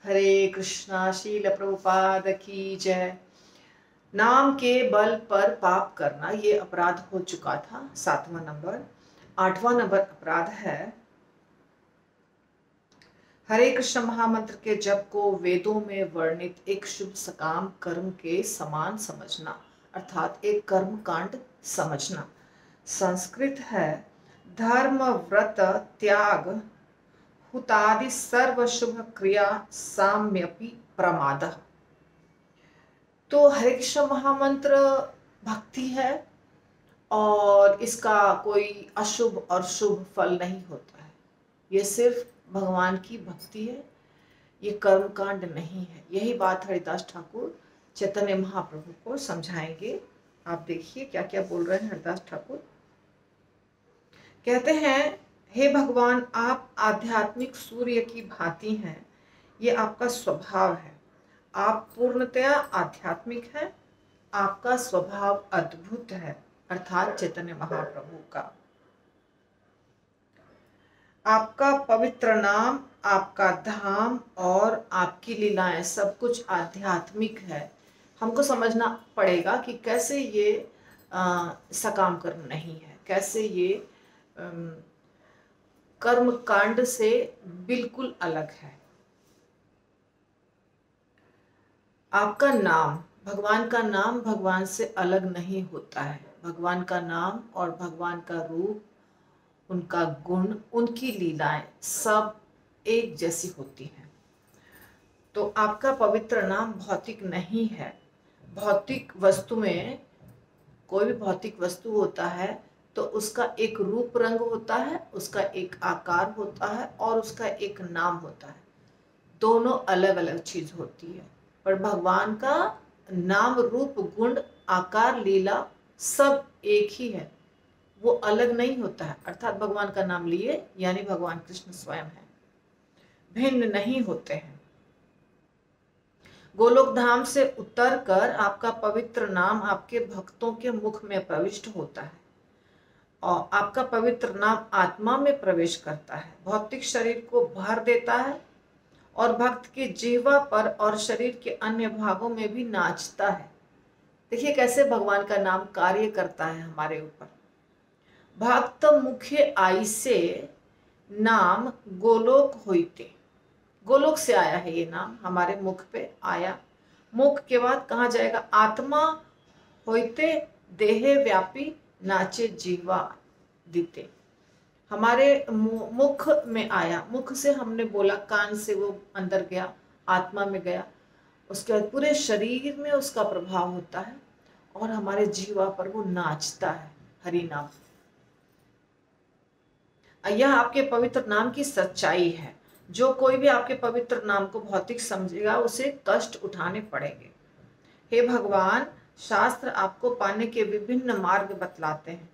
हरे कृष्णा। शील प्रभुपाद की जय। नाम के बल पर पाप करना ये अपराध हो चुका था 7वां नंबर। 8वां नंबर अपराध है हरे कृष्ण महामंत्र के जप को वेदों में वर्णित एक शुभ सकाम कर्म के समान समझना, अर्थात एक कर्म कांड समझना। संस्कृत है धर्म व्रत त्याग हुतादि सर्व शुभ क्रिया साम्यपि प्रमाद। तो हरे कृष्ण महामंत्र भक्ति है और इसका कोई अशुभ और शुभ फल नहीं होता है। ये सिर्फ भगवान की भक्ति है, ये कर्म कांड नहीं है। यही बात हरिदास ठाकुर चैतन्य महाप्रभु को समझाएंगे। आप देखिए क्या क्या बोल रहे हैं हरिदास ठाकुर। कहते हैं, हे भगवान, आप आध्यात्मिक सूर्य की भांति हैं। ये आपका स्वभाव है। आप पूर्णतया आध्यात्मिक हैं। आपका स्वभाव अद्भुत है, अर्थात चैतन्य महाप्रभु का। आपका पवित्र नाम, आपका धाम और आपकी लीलाएं सब कुछ आध्यात्मिक है। हमको समझना पड़ेगा कि कैसे ये सकाम कर्म नहीं है, कैसे ये कर्म कांड से बिल्कुल अलग है। आपका नाम, भगवान का नाम भगवान से अलग नहीं होता है। भगवान का नाम और भगवान का रूप, उनका गुण, उनकी लीलाएं सब एक जैसी होती हैं। तो आपका पवित्र नाम भौतिक नहीं है। भौतिक वस्तु में, कोई भी भौतिक वस्तु होता है तो उसका एक रूप रंग होता है, उसका एक आकार होता है और उसका एक नाम होता है। दोनों अलग अलग चीज होती है। पर भगवान का नाम, रूप, गुण, आकार, लीला सब एक ही है, वो अलग नहीं होता है। अर्थात भगवान का नाम लिए यानी भगवान कृष्ण स्वयं है, भिन्न नहीं होते हैं। गोलोक धाम से उतरकर आपका पवित्र नाम आपके भक्तों के मुख में प्रविष्ट होता है और आपका पवित्र नाम आत्मा में प्रवेश करता है, भौतिक शरीर को भर देता है और भक्त की जीवा पर और शरीर के अन्य भागों में भी नाचता है। देखिए कैसे भगवान का नाम कार्य करता है हमारे ऊपर। भक्त मुख्य आई से नाम गोलोक होइते। गोलोक से आया है ये नाम, हमारे मुख पे आया। मुख के बाद कहाँ जाएगा? आत्मा होइते देहे व्यापी नाचे जीवा दीते। हमारे मुख में आया, मुख से हमने बोला, कान से वो अंदर गया, आत्मा में गया, उसके बाद पूरे शरीर में उसका प्रभाव होता है और हमारे जीवा पर वो नाचता है हरि नाम। यह आपके पवित्र नाम की सच्चाई है। जो कोई भी आपके पवित्र नाम को भौतिक समझेगा उसे कष्ट उठाने पड़ेंगे। हे भगवान, शास्त्र आपको पाने के विभिन्न मार्ग बतलाते हैं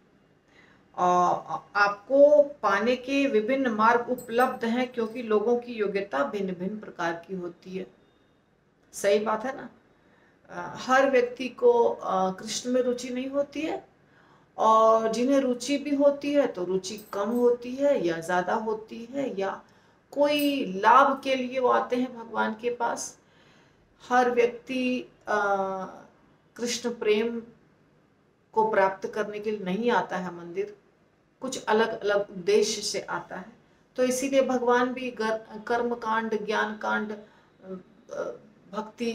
और आपको पाने के विभिन्न मार्ग उपलब्ध हैं क्योंकि लोगों की योग्यता भिन्न भिन्न प्रकार की होती है। सही बात है ना। हर व्यक्ति को कृष्ण में रुचि नहीं होती है और जिन्हें रुचि भी होती है तो रुचि कम होती है या ज्यादा होती है, या कोई लाभ के लिए वो आते हैं भगवान के पास। हर व्यक्ति कृष्ण प्रेम को प्राप्त करने के लिए नहीं आता है मंदिर, कुछ अलग अलग उद्देश्य से आता है। तो इसीलिए भगवान भी कर्म कांड, ज्ञान कांड, भक्ति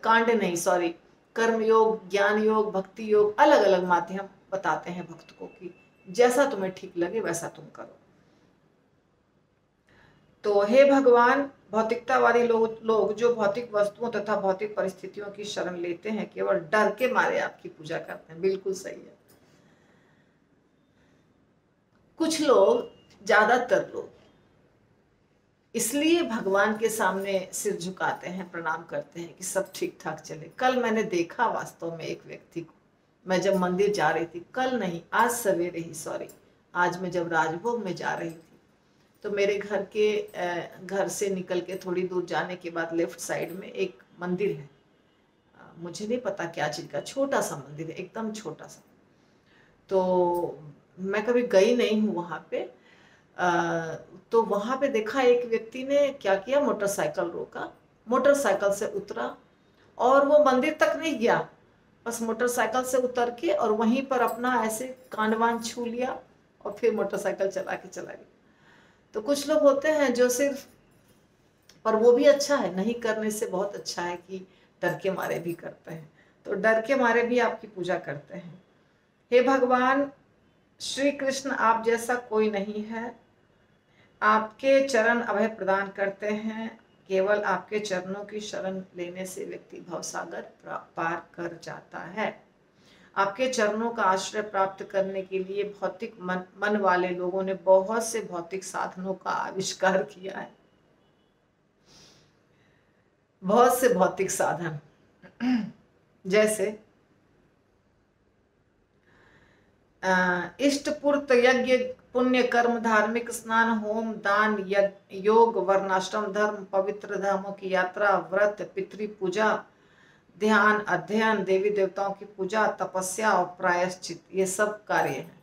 कांड नहीं, सॉरी, कर्म योग, ज्ञान योग, भक्ति योग, अलग अलग माध्यम बताते हैं भक्त को कि जैसा तुम्हें ठीक लगे वैसा तुम करो। तो हे भगवान, भौतिकतावादी लोग जो भौतिक वस्तुओं तथा भौतिक परिस्थितियों की शरण लेते हैं, केवल डर के मारे आपकी पूजा करते हैं। बिल्कुल सही है। कुछ लोग, ज्यादातर लोग इसलिए भगवान के सामने सिर झुकाते हैं, प्रणाम करते हैं कि सब ठीक ठाक चले। कल मैंने देखा वास्तव में एक व्यक्ति को, मैं जब मंदिर जा रही थी, कल नहीं आज सवेरे ही, सॉरी, आज मैं जब राजभोग में जा रही थी तो मेरे घर से निकल के थोड़ी दूर जाने के बाद लेफ्ट साइड में एक मंदिर है। मुझे नहीं पता क्या चीज का, छोटा सा मंदिर है, एकदम छोटा सा। तो मैं कभी गई नहीं हूँ वहां पे। तो वहां पे देखा एक व्यक्ति ने क्या किया, मोटरसाइकिल रोका, मोटरसाइकिल से उतरा और वो मंदिर तक नहीं गया, बस मोटरसाइकिल से उतर के और वहीं पर अपना ऐसे कान वान छू लिया और फिर मोटरसाइकिल चला के चला गया। तो कुछ लोग होते हैं जो सिर्फ, पर वो भी अच्छा है, नहीं करने से बहुत अच्छा है कि डर के मारे भी करते हैं, तो डर के मारे भी आपकी पूजा करते हैं। हे भगवान श्री कृष्ण, आप जैसा कोई नहीं है, आपके चरण अभय प्रदान करते हैं, केवल आपके चरणों की शरण लेने से व्यक्ति भवसागर पार कर जाता है। आपके चरणों का आश्रय प्राप्त करने के लिए भौतिक मन वाले लोगों ने बहुत से भौतिक साधनों का आविष्कार किया है, बहुत से भौतिक साधन, जैसे इष्ट पूर्त यज्ञ, पुण्य कर्म, धार्मिक स्नान, होम, दान, योग, वर्णाश्रम धर्म, पवित्र धर्मों की यात्रा, व्रत, पितृ पूजा, ध्यान, अध्ययन, देवी देवताओं की पूजा, तपस्या और प्रायश्चित, ये सब कार्य हैं।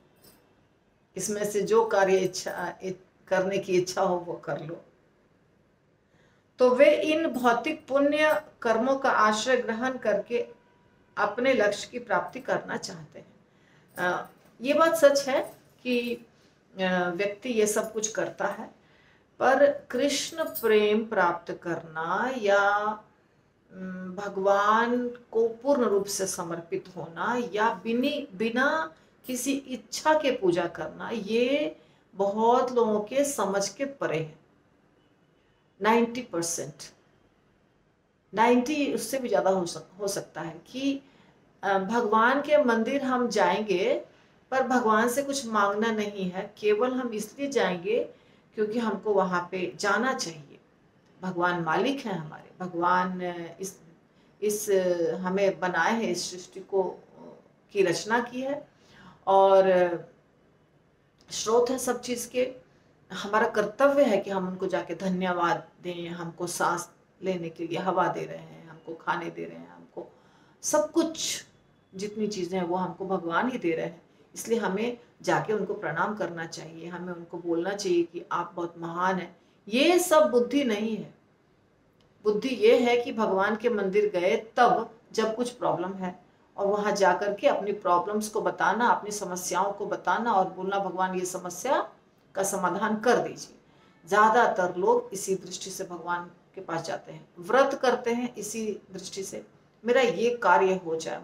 इसमें से जो कार्य इच्छा करने की इच्छा हो वो कर लो। तो वे इन भौतिक पुण्य कर्मों का आश्रय ग्रहण करके अपने लक्ष्य की प्राप्ति करना चाहते हैं। ये बात सच है कि व्यक्ति ये सब कुछ करता है, पर कृष्ण प्रेम प्राप्त करना या भगवान को पूर्ण रूप से समर्पित होना या बिना किसी इच्छा के पूजा करना, ये बहुत लोगों के समझ के परे है। 90%, 90 उससे भी ज्यादा हो सकता है कि भगवान के मंदिर हम जाएंगे पर भगवान से कुछ मांगना नहीं है, केवल हम इसलिए जाएंगे क्योंकि हमको वहां पे जाना चाहिए। भगवान मालिक हैं हमारे, भगवान इस हमें बनाए हैं, इस सृष्टि को की रचना की है और स्रोत है सब चीज के। हमारा कर्तव्य है कि हम उनको जाके धन्यवाद दें, हमको सांस लेने के लिए हवा दे रहे हैं, हमको खाने दे रहे हैं, हमको सब कुछ जितनी चीजें हैं वो हमको भगवान ही दे रहे हैं, इसलिए हमें जाके उनको प्रणाम करना चाहिए, हमें उनको बोलना चाहिए कि आप बहुत महान हैं। ये सब बुद्धि नहीं है। बुद्धि ये है कि भगवान के मंदिर गए तब जब कुछ प्रॉब्लम है और वहां जाकर के अपनी प्रॉब्लम्स को बताना, अपनी समस्याओं को बताना और बोलना भगवान ये समस्या का समाधान कर दीजिए। ज्यादातर लोग इसी दृष्टि से भगवान के पास जाते हैं, व्रत करते हैं इसी दृष्टि से, मेरा ये कार्य हो जाए,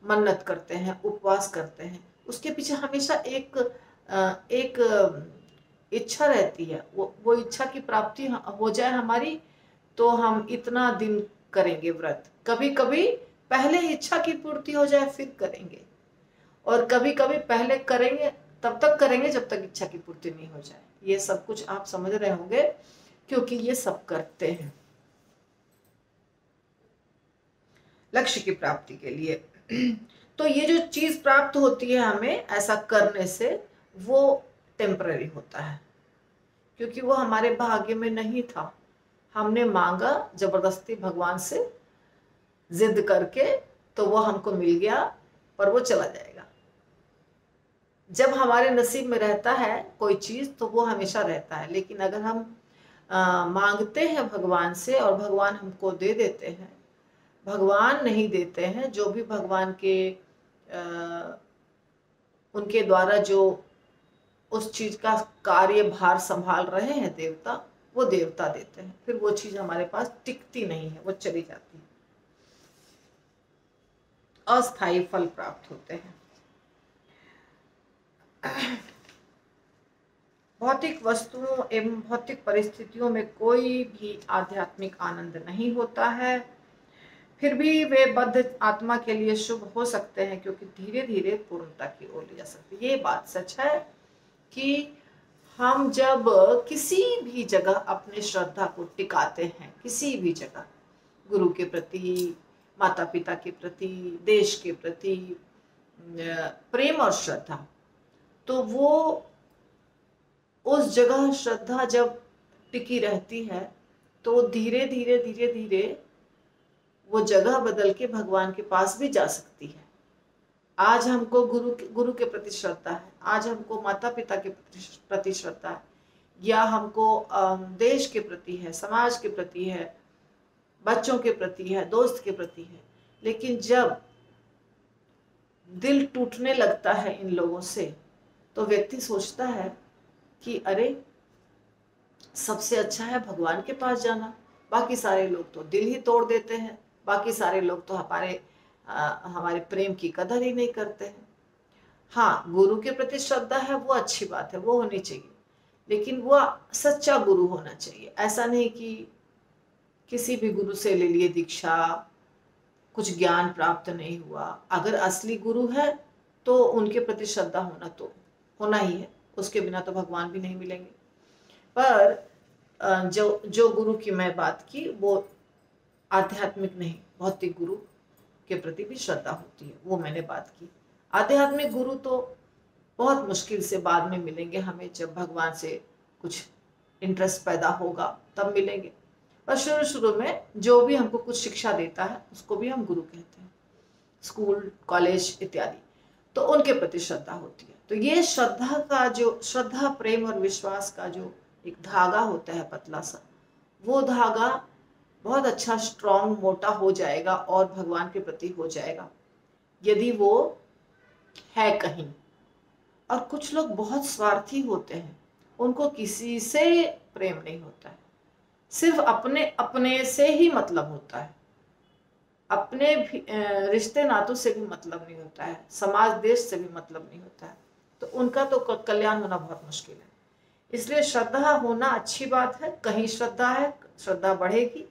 मन्नत करते हैं, उपवास करते हैं, उसके पीछे हमेशा एक इच्छा रहती है, वो इच्छा की प्राप्ति हो जाए हमारी, तो हम इतना दिन करेंगे व्रत। कभी कभी पहले इच्छा की पूर्ति हो जाए फिर करेंगे, और कभी कभी पहले करेंगे तब तक करेंगे जब तक इच्छा की पूर्ति नहीं हो जाए। ये सब कुछ आप समझ रहे होंगे क्योंकि ये सब करते हैं लक्ष्य की प्राप्ति के लिए। तो ये जो चीज प्राप्त होती है हमें ऐसा करने से, वो टेम्पररी होता है क्योंकि वो हमारे भाग्य में नहीं था, हमने मांगा जबरदस्ती भगवान से जिद करके, तो वो हमको मिल गया, पर वो चला जाएगा। जब हमारे नसीब में रहता है कोई चीज तो वो हमेशा रहता है, लेकिन अगर हम मांगते हैं भगवान से और भगवान हमको दे देते हैं, भगवान नहीं देते हैं, जो भी भगवान के उनके द्वारा जो उस चीज का कार्य भार संभाल रहे हैं देवता, वो देवता देते हैं, फिर वो चीज हमारे पास टिकती नहीं है, वो चली जाती है, अस्थायी फल प्राप्त होते हैं। भौतिक वस्तुओं एवं भौतिक परिस्थितियों में कोई भी आध्यात्मिक आनंद नहीं होता है, फिर भी वे बद्ध आत्मा के लिए शुभ हो सकते हैं क्योंकि धीरे धीरे पूर्णता की ओर ले जा सकते हैं। ये बात सच है कि हम जब किसी भी जगह अपने श्रद्धा को टिकाते हैं, किसी भी जगह, गुरु के प्रति, माता पिता के प्रति, देश के प्रति प्रेम और श्रद्धा, तो वो उस जगह श्रद्धा जब टिकी रहती है तो धीरे धीरे धीरे धीरे वो जगह बदल के भगवान के पास भी जा सकती है। आज हमको गुरु के प्रति श्रद्धा है, आज हमको माता पिता के प्रति श्रद्धा है, या हमको देश के प्रति है, समाज के प्रति है, बच्चों के प्रति है, दोस्त के प्रति है। लेकिन जब दिल टूटने लगता है इन लोगों से, तो व्यक्ति सोचता है कि अरे सबसे अच्छा है भगवान के पास जाना, बाकी सारे लोग तो दिल ही तोड़ देते हैं, बाकी सारे लोग तो हमारे प्रेम की कदर ही नहीं करते हैं। हाँ, गुरु के प्रति श्रद्धा है, वो अच्छी बात है, वो होनी चाहिए, लेकिन वो सच्चा गुरु होना चाहिए। ऐसा नहीं कि किसी भी गुरु से ले लिए दीक्षा, कुछ ज्ञान प्राप्त नहीं हुआ। अगर असली गुरु है तो उनके प्रति श्रद्धा होना ही है, उसके बिना तो भगवान भी नहीं मिलेंगे। पर जो गुरु की मैं बात की, वो आध्यात्मिक नहीं, भौतिक गुरु के प्रति भी श्रद्धा होती है, वो मैंने बात की। आध्यात्मिक गुरु तो बहुत मुश्किल से बाद में मिलेंगे हमें, जब भगवान से कुछ इंटरेस्ट पैदा होगा तब मिलेंगे। पर शुरू में जो भी हमको कुछ शिक्षा देता है उसको भी हम गुरु कहते हैं, स्कूल, कॉलेज इत्यादि, तो उनके प्रति श्रद्धा होती है। तो ये श्रद्धा, प्रेम और विश्वास का जो एक धागा होता है पतला सा, वो धागा बहुत अच्छा स्ट्रॉन्ग, मोटा हो जाएगा और भगवान के प्रति हो जाएगा यदि वो है कहीं। और कुछ लोग बहुत स्वार्थी होते हैं, उनको किसी से प्रेम नहीं होता है, सिर्फ अपने से ही मतलब होता है, अपने रिश्ते नातों से भी मतलब नहीं होता है, समाज देश से भी मतलब नहीं होता है, तो उनका तो कल्याण होना बहुत मुश्किल है। इसलिए श्रद्धा होना अच्छी बात है, कहीं श्रद्धा है, श्रद्धा बढ़ेगी।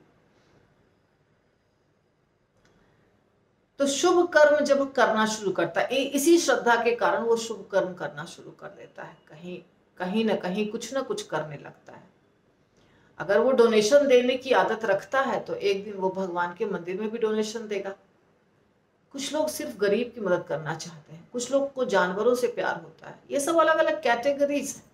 तो शुभ कर्म जब करना शुरू करता है, इसी श्रद्धा के कारण वो शुभ कर्म करना शुरू कर देता है, कहीं ना कहीं कुछ ना कुछ करने लगता है। अगर वो डोनेशन देने की आदत रखता है तो एक दिन वो भगवान के मंदिर में भी डोनेशन देगा। कुछ लोग सिर्फ गरीब की मदद करना चाहते हैं, कुछ लोग को जानवरों से प्यार होता है। ये सब अलग अलग कैटेगरीज हैं,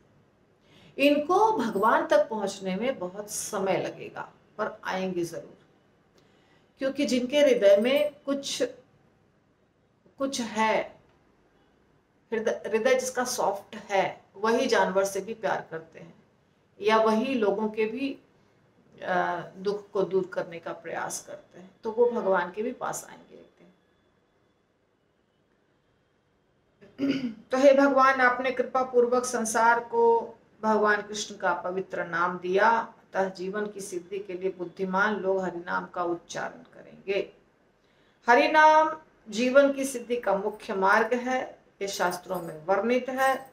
इनको भगवान तक पहुंचने में बहुत समय लगेगा, पर आएंगे जरूर। क्योंकि जिनके हृदय में कुछ है, हृदय जिसका सॉफ्ट है, वही जानवर से भी प्यार करते हैं, या वही लोगों के भी दुख को दूर करने का प्रयास करते हैं, तो वो भगवान के भी पास आएंगे एक दिन। तो हे भगवान, आपने कृपा पूर्वक संसार को भगवान कृष्ण का पवित्र नाम दिया, अतः जीवन की सिद्धि के लिए बुद्धिमान लोग हरिनाम का उच्चारण करेंगे। हरिनाम जीवन की सिद्धि का मुख्य मार्ग है, ये शास्त्रों में वर्णित है।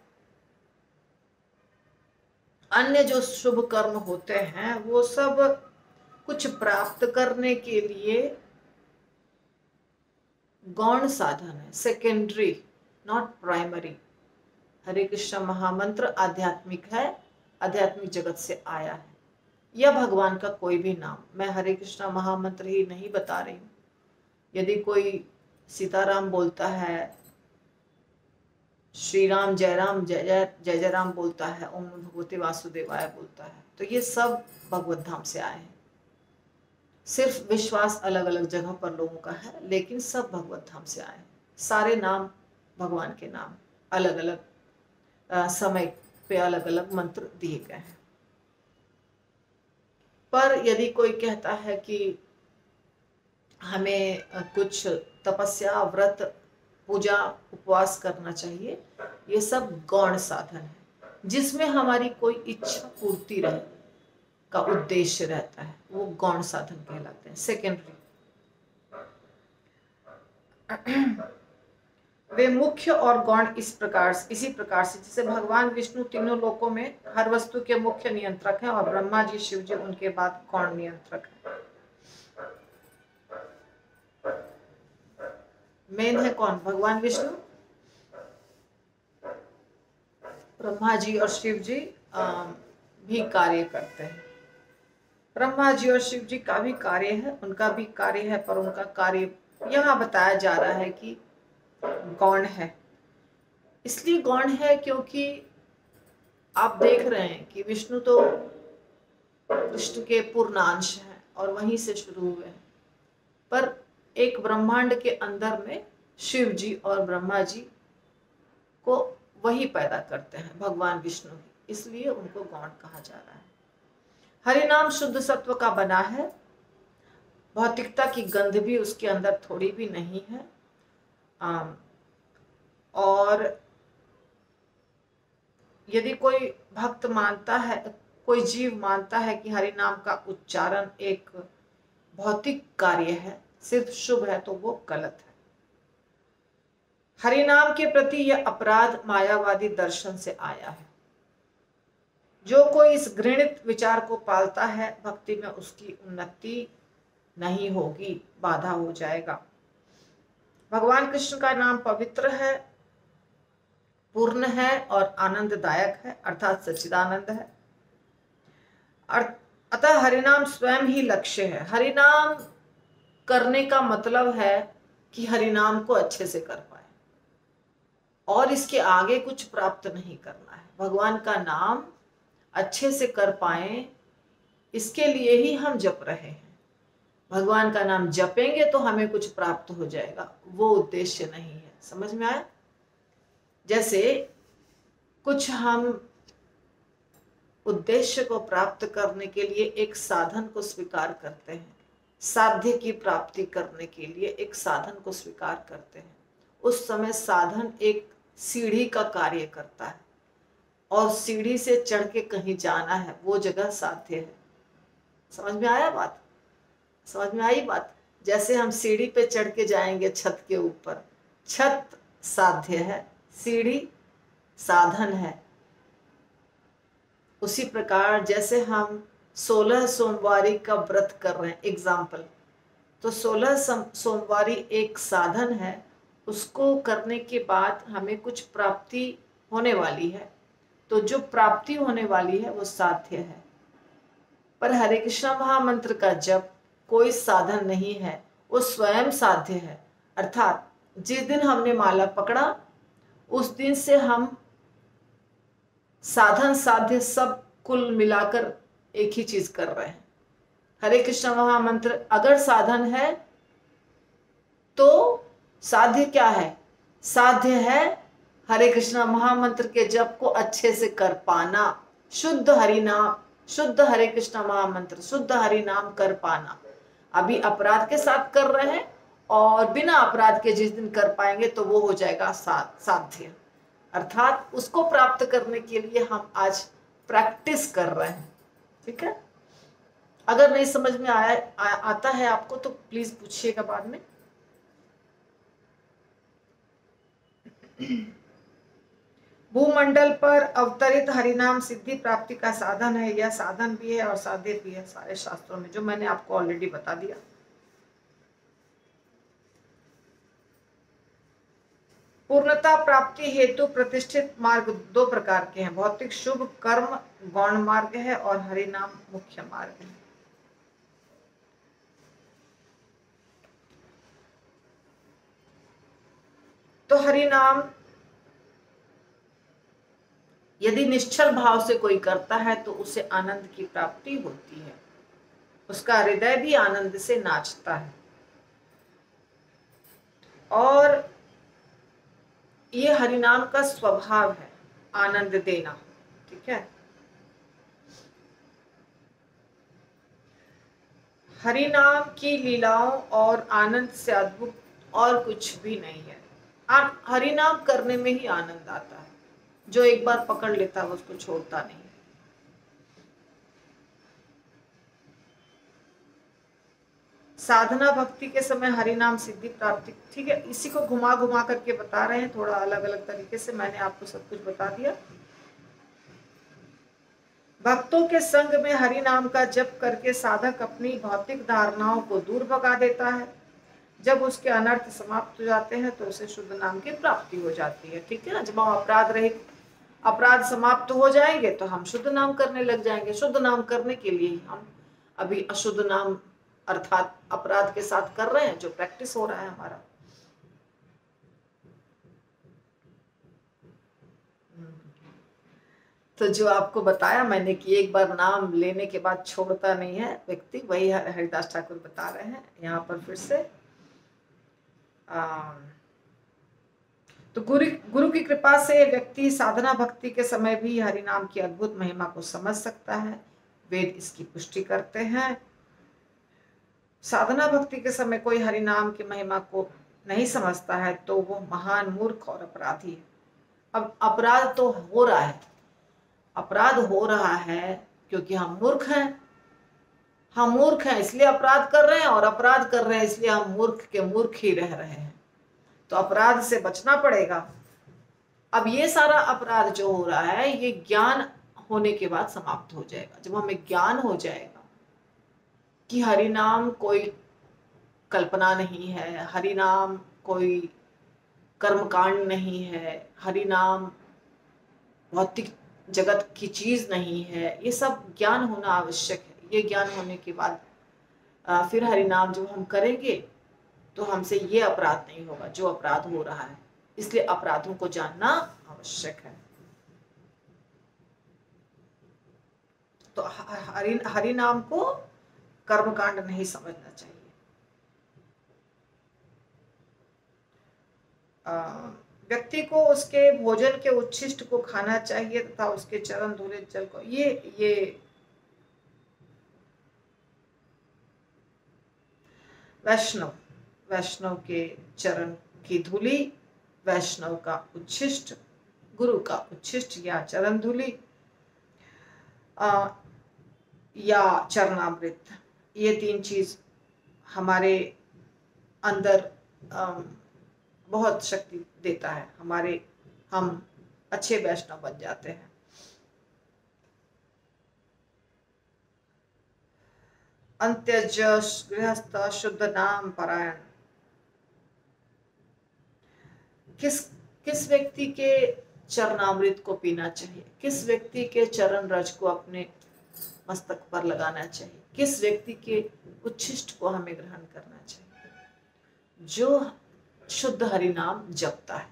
अन्य जो शुभ कर्म होते हैं वो सब कुछ प्राप्त करने के लिए गौण साधन है, सेकेंडरी, नॉट प्राइमरी। हरे कृष्ण महामंत्र आध्यात्मिक है, आध्यात्मिक जगत से आया है, या भगवान का कोई भी नाम। मैं हरे कृष्ण महामंत्र ही नहीं बता रही हूँ। यदि कोई सीताराम बोलता है, श्री राम जय राम जय जय जय जय राम बोलता है, ओम भगवते वासुदेवाय बोलता है, तो ये सब भगवत धाम से आए हैं। सिर्फ विश्वास अलग अलग जगह पर लोगों का है, लेकिन सब भगवत धाम से आए हैं। सारे नाम भगवान के नाम, अलग अलग समय पे अलग अलग मंत्र दिए गए हैं। पर यदि कोई कहता है कि हमें कुछ तपस्या, व्रत, पूजा, उपवास करना चाहिए, ये सब गौण साधन है, जिसमें हमारी कोई इच्छा पूर्ति रहे का उद्देश्य रहता है, वो गौण साधन कहलाते हैं, सेकेंडरी। वे मुख्य और गौण इसी प्रकार से, जैसे भगवान विष्णु तीनों लोकों में हर वस्तु के मुख्य नियंत्रक हैं, और ब्रह्मा जी, शिव जी उनके बाद गौण नियंत्रक हैं। मेन है कौन? भगवान विष्णु, ब्रह्मा जी और शिव जी भी कार्य करते हैं। ब्रह्मा जी और शिव जी का भी कार्य है, उनका भी कार्य है, पर उनका कार्य यहाँ बताया जा रहा है कि गौण है। इसलिए गौण है क्योंकि आप देख रहे हैं कि विष्णु तो विष्णु के पूर्णांश हैं और वहीं से शुरू हुए हैं, पर एक ब्रह्मांड के अंदर में शिव जी और ब्रह्मा जी को वही पैदा करते हैं, भगवान विष्णु ही, इसलिए उनको गौण कहा जा रहा है। हरि नाम शुद्ध सत्व का बना है, भौतिकता की गंध भी उसके अंदर थोड़ी भी नहीं है। और यदि कोई भक्त मानता है, कोई जीव मानता है कि हरि नाम का उच्चारण एक भौतिक कार्य है, सिर्फ शुभ है, तो वो गलत है। हरि नाम के प्रति यह अपराध मायावादी दर्शन से आया है। जो कोई इस घृणित विचार को पालता है, भक्ति में उसकी उन्नति नहीं होगी, बाधा हो जाएगा। भगवान कृष्ण का नाम पवित्र है, पूर्ण है और आनंददायक है, अर्थात सच्चिदानंद है। अतः हरिनाम स्वयं ही लक्ष्य है। हरिनाम करने का मतलब है कि हरिनाम को अच्छे से कर पाए और इसके आगे कुछ प्राप्त नहीं करना है। भगवान का नाम अच्छे से कर पाए, इसके लिए ही हम जप रहे हैं। भगवान का नाम जपेंगे तो हमें कुछ प्राप्त हो जाएगा, वो उद्देश्य नहीं है। समझ में आया? जैसे कुछ हम उद्देश्य को प्राप्त करने के लिए एक साधन को स्वीकार करते हैं, साध्य की प्राप्ति करने के लिए एक साधन को स्वीकार करते हैं। उस समय साधन एक सीढ़ी का कार्य करता है और सीढ़ी से चढ़ के कहीं जाना है, वो जगह साध्य है। समझ में आया बात? समझ में आई बात? जैसे हम सीढ़ी पे चढ़ के जाएंगे छत के ऊपर, छत साध्य है, सीढ़ी साधन है। उसी प्रकार जैसे हम 16 सोमवारी का व्रत कर रहे हैं, एग्जाम्पल, तो 16 सोमवारी एक साधन है, उसको करने के बाद हमें कुछ प्राप्ति होने वाली है, तो जो प्राप्ति होने वाली है वो साध्य है। पर हरे कृष्ण महामंत्र का जप कोई साधन नहीं है, वो स्वयं साध्य है। अर्थात जिस दिन हमने माला पकड़ा उस दिन से हम साधन साध्य सब कुल मिलाकर एक ही चीज कर रहे हैं। हरे कृष्ण महामंत्र अगर साधन है तो साध्य क्या है? साध्य है हरे कृष्ण महामंत्र के जप को अच्छे से कर पाना, शुद्ध हरि नाम, शुद्ध हरे कृष्ण महामंत्र, शुद्ध हरि नाम कर पाना। अभी अपराध के साथ कर रहे हैं और बिना अपराध के जिस दिन कर पाएंगे तो वो हो जाएगा साध्य। अर्थात उसको प्राप्त करने के लिए हम आज प्रैक्टिस कर रहे हैं। ठीक है? अगर नहीं समझ में आता है आपको तो प्लीज पूछिएगा बाद में। भूमंडल पर अवतरित हरिनाम सिद्धि प्राप्ति का साधन है। यह साधन भी है और साध्य भी है सारे शास्त्रों में, जो मैंने आपको ऑलरेडी बता दिया। पूर्णता प्राप्ति हेतु प्रतिष्ठित मार्ग दो प्रकार के हैं, भौतिक शुभ कर्म गौण मार्ग है और हरिनाम मुख्य मार्ग है। तो हरिनाम यदि निश्चल भाव से कोई करता है तो उसे आनंद की प्राप्ति होती है, उसका हृदय भी आनंद से नाचता है। और ये हरिनाम का स्वभाव है आनंद देना। ठीक है? हरिनाम की लीलाओं और आनंद से अद्भुत और कुछ भी नहीं है। हरिनाम करने में ही आनंद आता है, जो एक बार पकड़ लेता है उसको छोड़ता नहीं। साधना भक्ति के समय हरिनाम सिद्धि प्राप्ति, ठीक है, इसी को घुमा घुमा करके बता रहे हैं, थोड़ा अलग अलग तरीके से मैंने आपको सब कुछ बता दिया। भक्तों के संग में हरि नाम का जप करके साधक अपनी भौतिक धारणाओं को दूर भगा देता है। जब उसके अनर्थ समाप्त हो जाते हैं तो उसे शुद्ध नाम की प्राप्ति हो जाती है। ठीक है ना? जब हम अपराध समाप्त हो जाएंगे तो हम शुद्ध नाम करने लग जाएंगे। शुद्ध नाम करने के लिए हम अभी अशुद्ध नाम अर्थात अपराध के साथ कर रहे हैं, जो प्रैक्टिस हो रहा है हमारा। तो जो आपको बताया मैंने कि एक बार नाम लेने के बाद छोड़ता नहीं है व्यक्ति, वही हरिदास ठाकुर बता रहे हैं यहाँ पर फिर से। तो गुरु की कृपा से व्यक्ति साधना भक्ति के समय भी हरि नाम की अद्भुत महिमा को समझ सकता है। वेद इसकी पुष्टि करते हैं। साधना भक्ति के समय कोई हरि नाम की महिमा को नहीं समझता है तो वो महान मूर्ख और अपराधी है। अब अपराध तो हो रहा है, अपराध हो रहा है क्योंकि हम मूर्ख हैं। हम मूर्ख हैं इसलिए अपराध कर रहे हैं, और अपराध कर रहे हैं इसलिए हम मूर्ख के मूर्ख ही रह रहे हैं। तो अपराध से बचना पड़ेगा। अब ये सारा अपराध जो हो रहा है ये ज्ञान होने के बाद समाप्त हो जाएगा। जब हमें ज्ञान हो जाएगा कि हरि नाम कोई कल्पना नहीं है, हरि नाम कोई कर्मकांड नहीं है, हरि नाम भौतिक जगत की चीज नहीं है, ये सब ज्ञान होना आवश्यक है। ये ज्ञान होने के बाद फिर हरि नाम जब हम करेंगे तो हमसे ये अपराध नहीं होगा जो अपराध हो रहा है। इसलिए अपराधों को जानना आवश्यक है। तो हरि नाम को कर्मकांड नहीं समझना चाहिए। व्यक्ति को उसके भोजन के उच्छिष्ट को खाना चाहिए तथा उसके चरण धुले जल को, ये वैष्णव के चरण की धूली, वैष्णव का उच्छिष्ट, गुरु का उच्छिष्ट या चरण धूली या चरणामृत, ये तीन चीज हमारे अंदर बहुत शक्ति देता है। हम अच्छे वैष्णव बन जाते हैं। अंत्यज गृहस्थ शुद्ध नाम परायण। किस व्यक्ति के चरणामृत को पीना चाहिए, किस व्यक्ति के चरण रज को अपने मस्तक पर लगाना चाहिए, किस व्यक्ति के उच्छिष्ट को हमें ग्रहण करना चाहिए? जो शुद्ध हरि नाम जपता है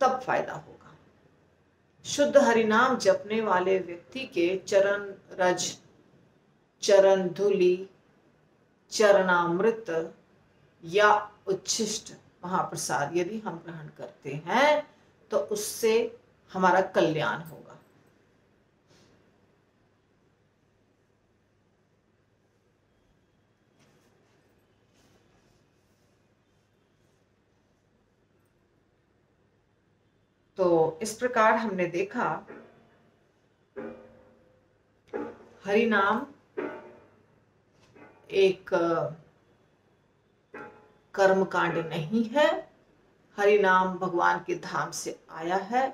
तब फायदा होगा। शुद्ध हरि नाम जपने वाले व्यक्ति के चरण रज, चरण धूलि, चरणामृत या उच्छिष्ट महाप्रसाद यदि हम ग्रहण करते हैं तो उससे हमारा कल्याण होगा। तो इस प्रकार हमने देखा हरि नाम एक कर्मकांड नहीं है। हरि नाम भगवान के धाम से आया है।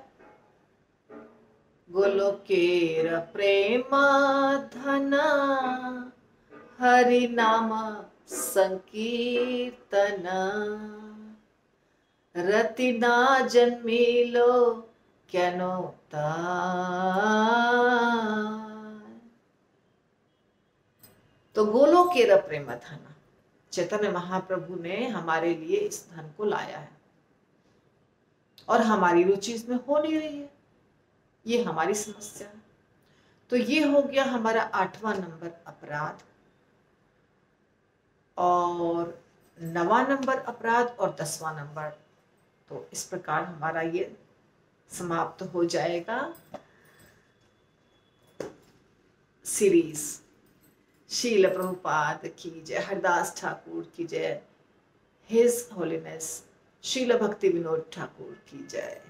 गोलोकेर प्रेम धन हरि नाम संकीर्तन रति ना जन्मिलो केनो तो गोलोकेर प्रेम धन, चैतन्य महाप्रभु ने हमारे लिए इस धन को लाया है और हमारी रुचि इसमें हो नहीं रही है। ये हमारी समस्या है। तो ये हो गया हमारा 8वां नंबर अपराध, और 9वां नंबर अपराध और 10वां नंबर। तो इस प्रकार हमारा ये समाप्त हो जाएगा सीरीज। शील प्रभुपाद की जय, हरदास ठाकुर की जय, हिज होलीनेस शील भक्ति विनोद ठाकुर की जय।